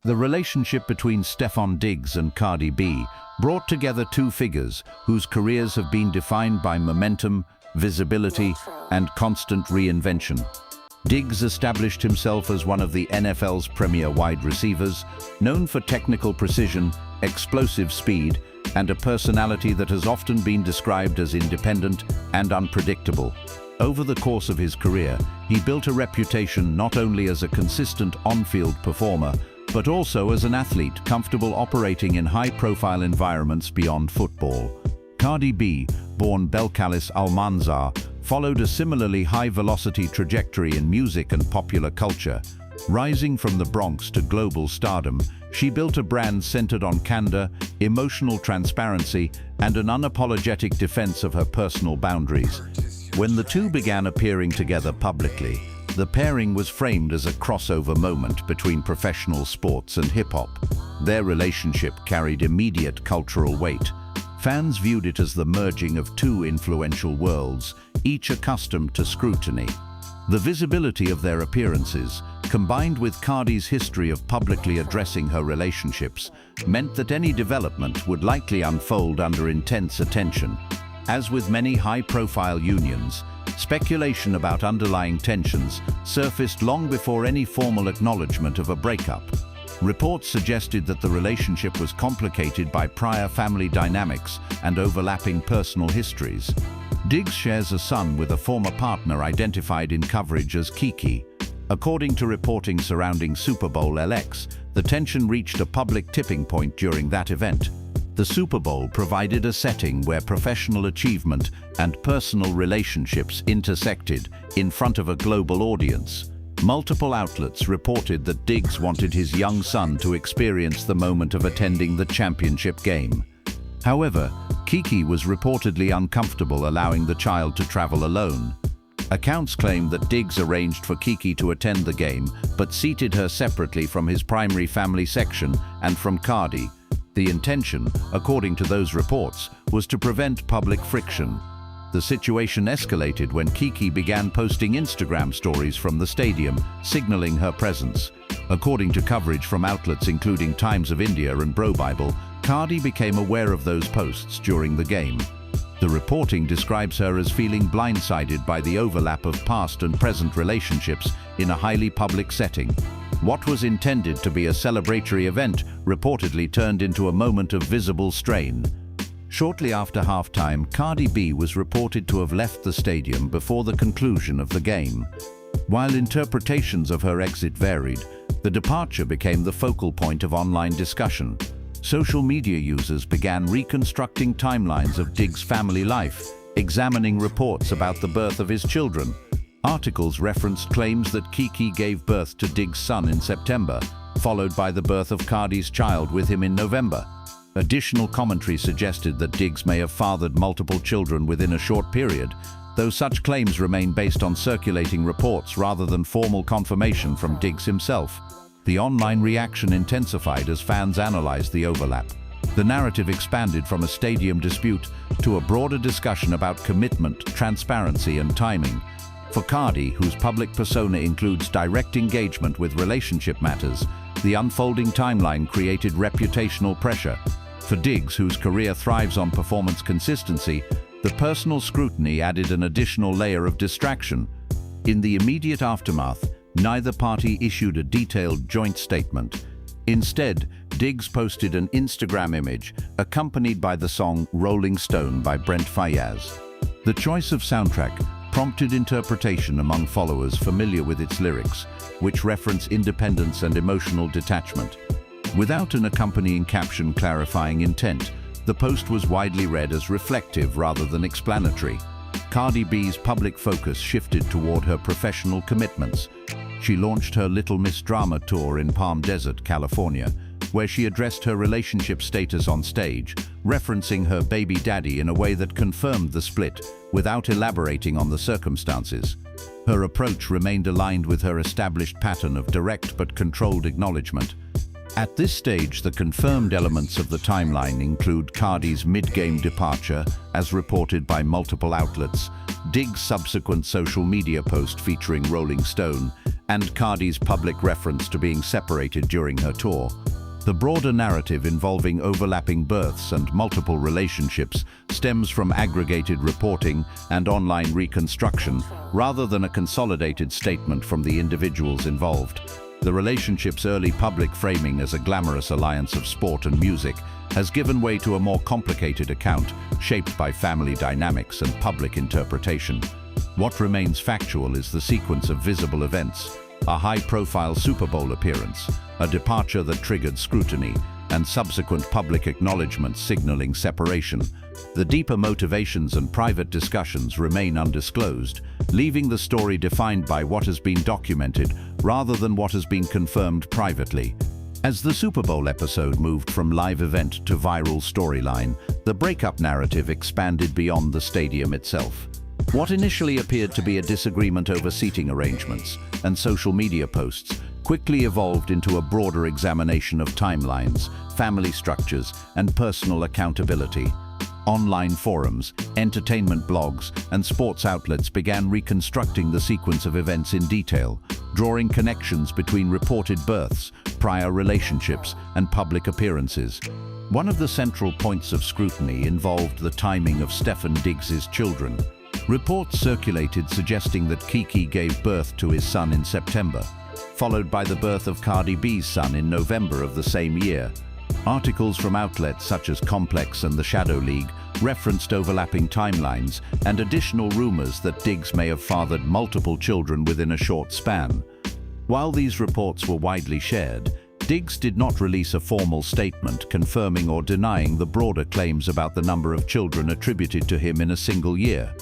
The relationship between Stefon Diggs and Cardi B brought together two figures whose careers have been defined by momentum, visibility, and constant reinvention. Diggs established himself as one of the NFL's premier wide receivers, known for technical precision, explosive speed, and a personality that has often been described as independent and unpredictable. Over the course of his career, he built a reputation not only as a consistent on-field performer, but also as an athlete comfortable operating in high-profile environments beyond football. Cardi B, born Belcalis Almanzar, followed a similarly high-velocity trajectory in music and popular culture. Rising from the Bronx to global stardom, she built a brand centered on candor, emotional transparency, and an unapologetic defense of her personal boundaries. When the two began appearing together publicly, the pairing was framed as a crossover moment between professional sports and hip-hop. Their relationship carried immediate cultural weight. Fans viewed it as the merging of two influential worlds, each accustomed to scrutiny. The visibility of their appearances, combined with Cardi's history of publicly addressing her relationships, meant that any development would likely unfold under intense attention. As with many high-profile unions, speculation about underlying tensions surfaced long before any formal acknowledgement of a breakup. Reports suggested that the relationship was complicated by prior family dynamics and overlapping personal histories. Diggs shares a son with a former partner identified in coverage as Kiki. According to reporting surrounding Super Bowl LX, the tension reached a public tipping point during that event. The Super Bowl provided a setting where professional achievement and personal relationships intersected in front of a global audience. Multiple outlets reported that Diggs wanted his young son to experience the moment of attending the championship game. However, Kiki was reportedly uncomfortable allowing the child to travel alone. Accounts claim that Diggs arranged for Kiki to attend the game, but seated her separately from his primary family section and from Cardi. The intention, according to those reports, was to prevent public friction. The situation escalated when Kiki began posting Instagram stories from the stadium, signaling her presence. According to coverage from outlets including Times of India and Bro Bible, Cardi became aware of those posts during the game. The reporting describes her as feeling blindsided by the overlap of past and present relationships in a highly public setting. What was intended to be a celebratory event reportedly turned into a moment of visible strain. Shortly after halftime, Cardi B was reported to have left the stadium before the conclusion of the game. While interpretations of her exit varied, the departure became the focal point of online discussion. Social media users began reconstructing timelines of Diggs' family life, examining reports about the birth of his children. Articles referenced claims that Kiki gave birth to Diggs' son in September, followed by the birth of Cardi's child with him in November. Additional commentary suggested that Diggs may have fathered multiple children within a short period, though such claims remain based on circulating reports rather than formal confirmation from Diggs himself. The online reaction intensified as fans analyzed the overlap. The narrative expanded from a stadium dispute to a broader discussion about commitment, transparency, and timing. For Cardi, whose public persona includes direct engagement with relationship matters, the unfolding timeline created reputational pressure. For Diggs, whose career thrives on performance consistency, the personal scrutiny added an additional layer of distraction. In the immediate aftermath, neither party issued a detailed joint statement. Instead, Diggs posted an Instagram image accompanied by the song Rolling Stone by Brent Faiyaz. The choice of soundtrack prompted interpretation among followers familiar with its lyrics, which reference independence and emotional detachment. Without an accompanying caption clarifying intent, the post was widely read as reflective rather than explanatory. Cardi B's public focus shifted toward her professional commitments. She launched her Little Miss Drama tour in Palm Desert, California, where she addressed her relationship status on stage, referencing her baby daddy in a way that confirmed the split, without elaborating on the circumstances. Her approach remained aligned with her established pattern of direct but controlled acknowledgement. At this stage, the confirmed elements of the timeline include Cardi's mid-game departure, as reported by multiple outlets, Diggs' subsequent social media post featuring Rolling Stone, and Cardi's public reference to being separated during her tour. The broader narrative involving overlapping births and multiple relationships stems from aggregated reporting and online reconstruction rather than a consolidated statement from the individuals involved. The relationship's early public framing as a glamorous alliance of sport and music has given way to a more complicated account shaped by family dynamics and public interpretation. What remains factual is the sequence of visible events: a high-profile Super Bowl appearance, a departure that triggered scrutiny, and subsequent public acknowledgements signaling separation. The deeper motivations and private discussions remain undisclosed, leaving the story defined by what has been documented rather than what has been confirmed privately. As the Super Bowl episode moved from live event to viral storyline, the breakup narrative expanded beyond the stadium itself. What initially appeared to be a disagreement over seating arrangements and social media posts quickly evolved into a broader examination of timelines, family structures, and personal accountability. Online forums, entertainment blogs, and sports outlets began reconstructing the sequence of events in detail, drawing connections between reported births, prior relationships, and public appearances. One of the central points of scrutiny involved the timing of Stefon Diggs' children. Reports circulated suggesting that Kiki gave birth to his son in September, followed by the birth of Cardi B's son in November of the same year. Articles from outlets such as Complex and the Shadow League referenced overlapping timelines and additional rumors that Diggs may have fathered multiple children within a short span. While these reports were widely shared, Diggs did not release a formal statement confirming or denying the broader claims about the number of children attributed to him in a single year.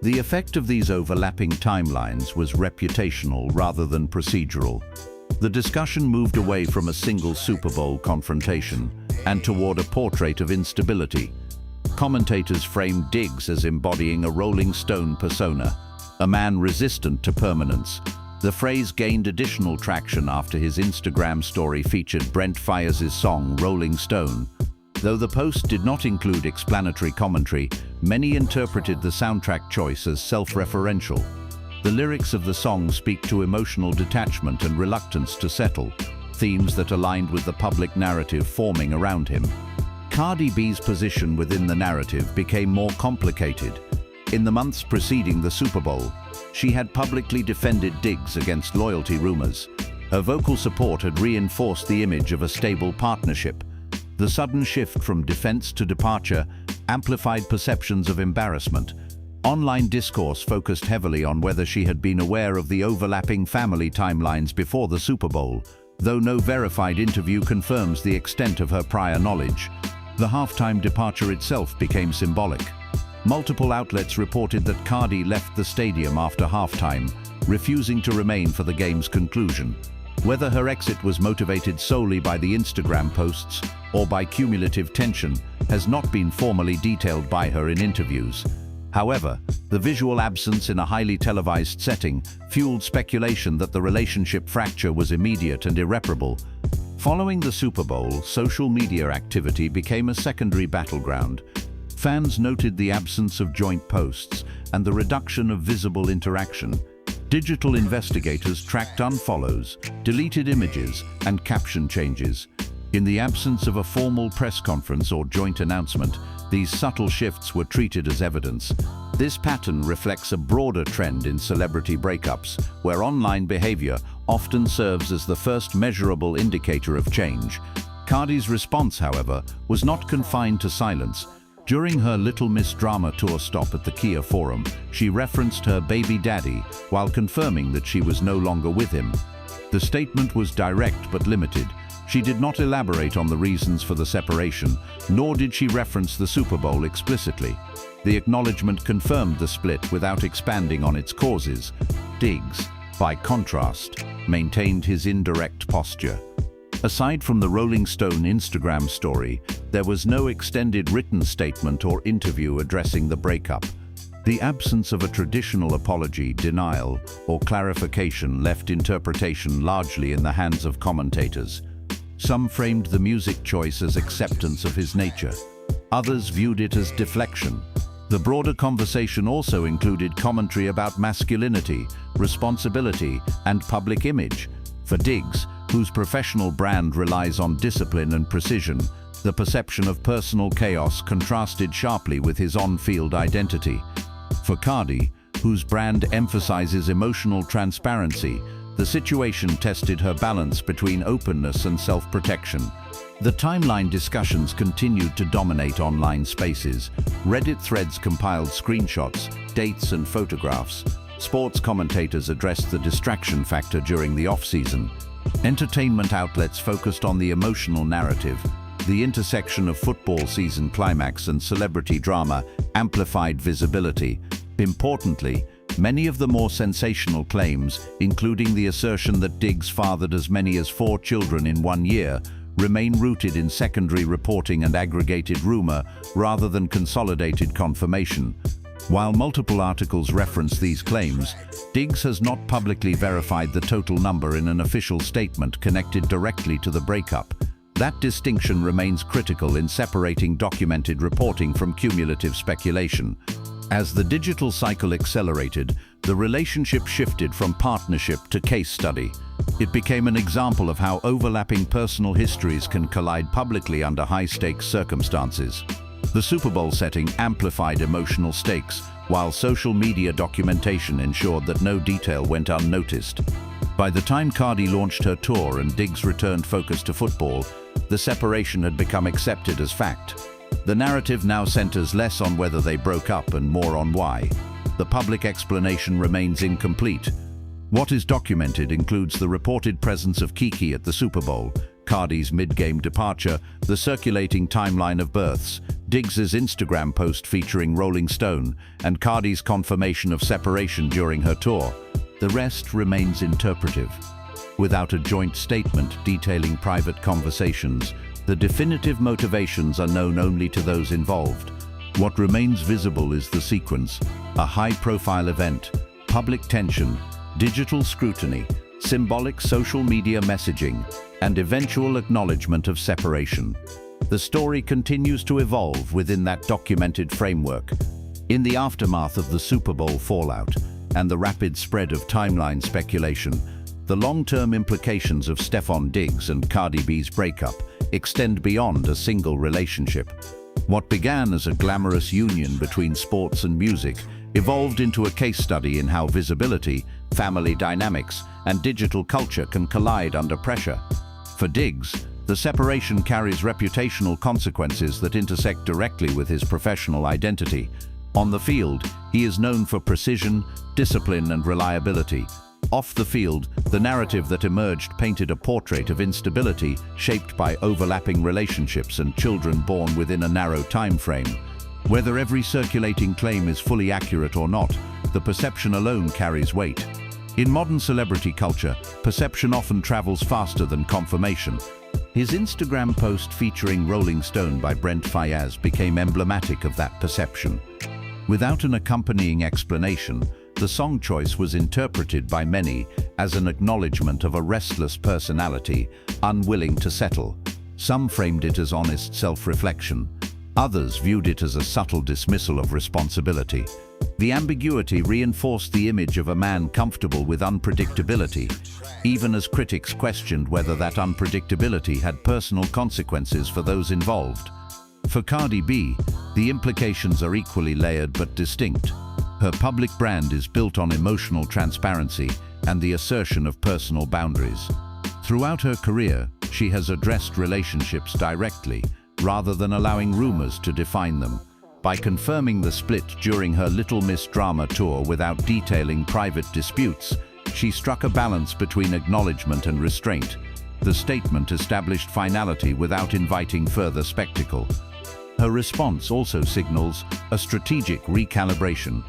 The effect of these overlapping timelines was reputational rather than procedural. The discussion moved away from a single Super Bowl confrontation and toward a portrait of instability. Commentators framed Diggs as embodying a Rolling Stone persona, a man resistant to permanence. The phrase gained additional traction after his Instagram story featured Brent Faiyaz's song Rolling Stone. Though the post did not include explanatory commentary, many interpreted the soundtrack choice as self-referential. The lyrics of the song speak to emotional detachment and reluctance to settle, themes that aligned with the public narrative forming around him. Cardi B's position within the narrative became more complicated. In the months preceding the Super Bowl, she had publicly defended Diggs against loyalty rumors. Her vocal support had reinforced the image of a stable partnership. The sudden shift from defense to departure amplified perceptions of embarrassment. Online discourse focused heavily on whether she had been aware of the overlapping family timelines before the Super Bowl, though no verified interview confirms the extent of her prior knowledge. The halftime departure itself became symbolic. Multiple outlets reported that Cardi left the stadium after halftime, refusing to remain for the game's conclusion. Whether her exit was motivated solely by the Instagram posts or by cumulative tension has not been formally detailed by her in interviews. However, the visual absence in a highly televised setting fueled speculation that the relationship fracture was immediate and irreparable. Following the Super Bowl, social media activity became a secondary battleground. Fans noted the absence of joint posts and the reduction of visible interaction. Digital investigators tracked unfollows, deleted images, and caption changes. In the absence of a formal press conference or joint announcement, these subtle shifts were treated as evidence. This pattern reflects a broader trend in celebrity breakups, where online behavior often serves as the first measurable indicator of change. Cardi's response, however, was not confined to silence. During her Little Miss Drama tour stop at the Kia Forum, she referenced her baby daddy while confirming that she was no longer with him. The statement was direct but limited. She did not elaborate on the reasons for the separation, nor did she reference the Super Bowl explicitly. The acknowledgement confirmed the split without expanding on its causes. Diggs, by contrast, maintained his indirect posture. Aside from the Rolling Stone Instagram story, there was no extended written statement or interview addressing the breakup. The absence of a traditional apology, denial, or clarification left interpretation largely in the hands of commentators. Some framed the music choice as acceptance of his nature. Others viewed it as deflection. The broader conversation also included commentary about masculinity, responsibility, and public image. For Diggs, whose professional brand relies on discipline and precision, the perception of personal chaos contrasted sharply with his on-field identity. For Cardi, whose brand emphasizes emotional transparency, the situation tested her balance between openness and self-protection. The timeline discussions continued to dominate online spaces. Reddit threads compiled screenshots, dates, and photographs. Sports commentators addressed the distraction factor during the off-season. Entertainment outlets focused on the emotional narrative. The intersection of football season climax and celebrity drama amplified visibility. Importantly, many of the more sensational claims, including the assertion that Diggs fathered as many as 4 children in 1 year, remain rooted in secondary reporting and aggregated rumor rather than consolidated confirmation. While multiple articles reference these claims, Diggs has not publicly verified the total number in an official statement connected directly to the breakup. That distinction remains critical in separating documented reporting from cumulative speculation. As the digital cycle accelerated, the relationship shifted from partnership to case study. It became an example of how overlapping personal histories can collide publicly under high-stakes circumstances. The Super Bowl setting amplified emotional stakes, while social media documentation ensured that no detail went unnoticed. By the time Cardi launched her tour and Diggs returned focus to football, the separation had become accepted as fact. The narrative now centers less on whether they broke up and more on why. The public explanation remains incomplete. What is documented includes the reported presence of Kiki at the Super Bowl, Cardi's mid-game departure, the circulating timeline of births, Diggs' Instagram post featuring Rolling Stone, and Cardi's confirmation of separation during her tour. The rest remains interpretive. Without a joint statement detailing private conversations, the definitive motivations are known only to those involved. What remains visible is the sequence: a high-profile event, public tension, digital scrutiny, symbolic social media messaging, and eventual acknowledgement of separation. The story continues to evolve within that documented framework. In the aftermath of the Super Bowl fallout and the rapid spread of timeline speculation, the long-term implications of Stefon Diggs and Cardi B's breakup extend beyond a single relationship. What began as a glamorous union between sports and music evolved into a case study in how visibility, family dynamics, and digital culture can collide under pressure. For Diggs, the separation carries reputational consequences that intersect directly with his professional identity. On the field, he is known for precision, discipline, and reliability. Off the field, the narrative that emerged painted a portrait of instability shaped by overlapping relationships and children born within a narrow time frame. Whether every circulating claim is fully accurate or not, the perception alone carries weight. In modern celebrity culture, perception often travels faster than confirmation. His Instagram post featuring Rolling Stone by Brent Faiyaz became emblematic of that perception. Without an accompanying explanation, the song choice was interpreted by many as an acknowledgement of a restless personality, unwilling to settle. Some framed it as honest self-reflection. Others viewed it as a subtle dismissal of responsibility. The ambiguity reinforced the image of a man comfortable with unpredictability, even as critics questioned whether that unpredictability had personal consequences for those involved. For Cardi B, the implications are equally layered but distinct. Her public brand is built on emotional transparency and the assertion of personal boundaries. Throughout her career, she has addressed relationships directly, rather than allowing rumors to define them. By confirming the split during her Little Miss Drama tour without detailing private disputes, she struck a balance between acknowledgement and restraint. The statement established finality without inviting further spectacle. Her response also signals a strategic recalibration.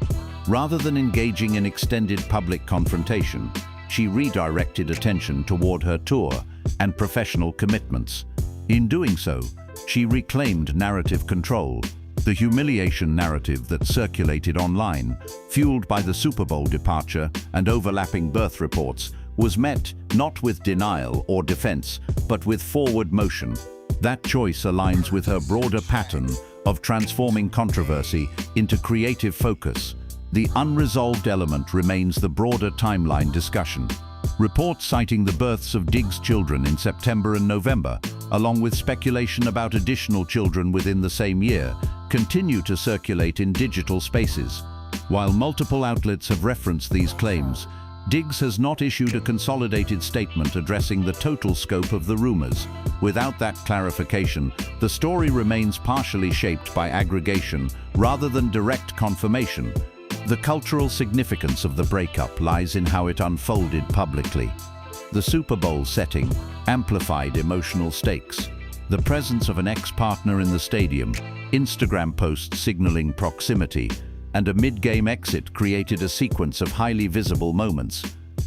Rather than engaging in extended public confrontation, she redirected attention toward her tour and professional commitments. In doing so, she reclaimed narrative control. The humiliation narrative that circulated online, fueled by the Super Bowl departure and overlapping birth reports, was met not with denial or defense, but with forward motion. That choice aligns with her broader pattern of transforming controversy into creative focus. The unresolved element remains the broader timeline discussion. Reports citing the births of Diggs' children in September and November, along with speculation about additional children within the same year, continue to circulate in digital spaces. While multiple outlets have referenced these claims, Diggs has not issued a consolidated statement addressing the total scope of the rumors. Without that clarification, the story remains partially shaped by aggregation rather than direct confirmation. The cultural significance of the breakup lies in how it unfolded publicly. The Super Bowl setting amplified emotional stakes. The presence of an ex-partner in the stadium, Instagram posts signaling proximity, and a mid-game exit created a sequence of highly visible moments.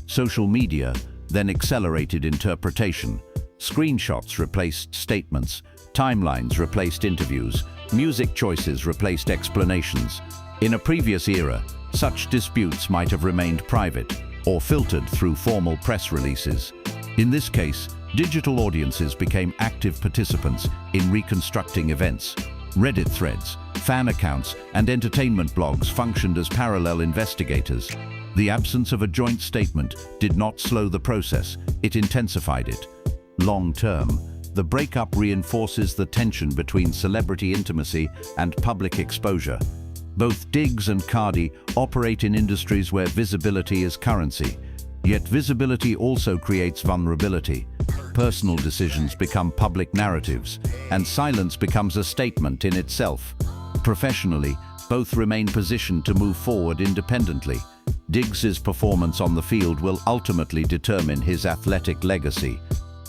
Social media then accelerated interpretation. Screenshots replaced statements, timelines replaced interviews, music choices replaced explanations. In a previous era, such disputes might have remained private or filtered through formal press releases. In this case, digital audiences became active participants in reconstructing events. Reddit threads, fan accounts, and entertainment blogs functioned as parallel investigators. The absence of a joint statement did not slow the process, it intensified it. Long-term, the breakup reinforces the tension between celebrity intimacy and public exposure. Both Diggs and Cardi operate in industries where visibility is currency, yet visibility also creates vulnerability. Personal decisions become public narratives, and silence becomes a statement in itself. Professionally, both remain positioned to move forward independently. Diggs' performance on the field will ultimately determine his athletic legacy.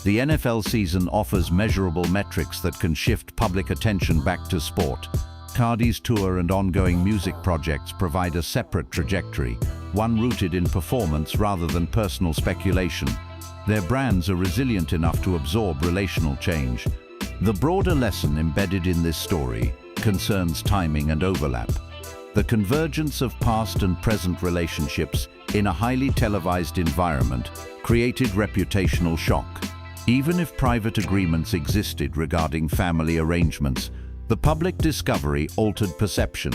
The NFL season offers measurable metrics that can shift public attention back to sport. Cardi's tour and ongoing music projects provide a separate trajectory, one rooted in performance rather than personal speculation. Their brands are resilient enough to absorb relational change. The broader lesson embedded in this story concerns timing and overlap. The convergence of past and present relationships in a highly televised environment created reputational shock. Even if private agreements existed regarding family arrangements, the public discovery altered perception.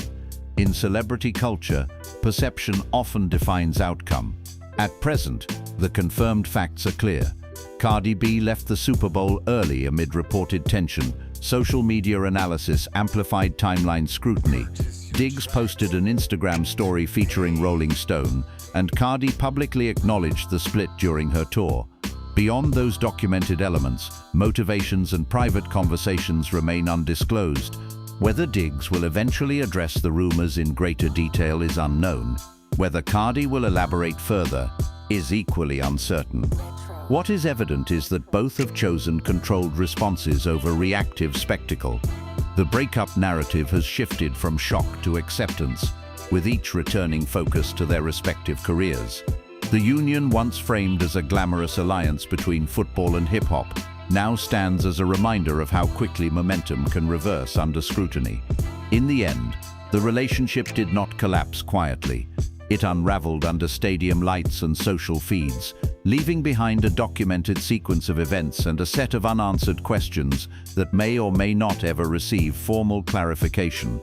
In celebrity culture, perception often defines outcome. At present, the confirmed facts are clear. Cardi B left the Super Bowl early amid reported tension. Social media analysis amplified timeline scrutiny. Diggs posted an Instagram story featuring Rolling Stone, and Cardi publicly acknowledged the split during her tour. Beyond those documented elements, motivations and private conversations remain undisclosed. Whether Diggs will eventually address the rumors in greater detail is unknown. Whether Cardi will elaborate further is equally uncertain. What is evident is that both have chosen controlled responses over reactive spectacle. The breakup narrative has shifted from shock to acceptance, with each returning focus to their respective careers. The union, once framed as a glamorous alliance between football and hip-hop, now stands as a reminder of how quickly momentum can reverse under scrutiny. In the end, the relationship did not collapse quietly. It unraveled under stadium lights and social feeds, leaving behind a documented sequence of events and a set of unanswered questions that may or may not ever receive formal clarification.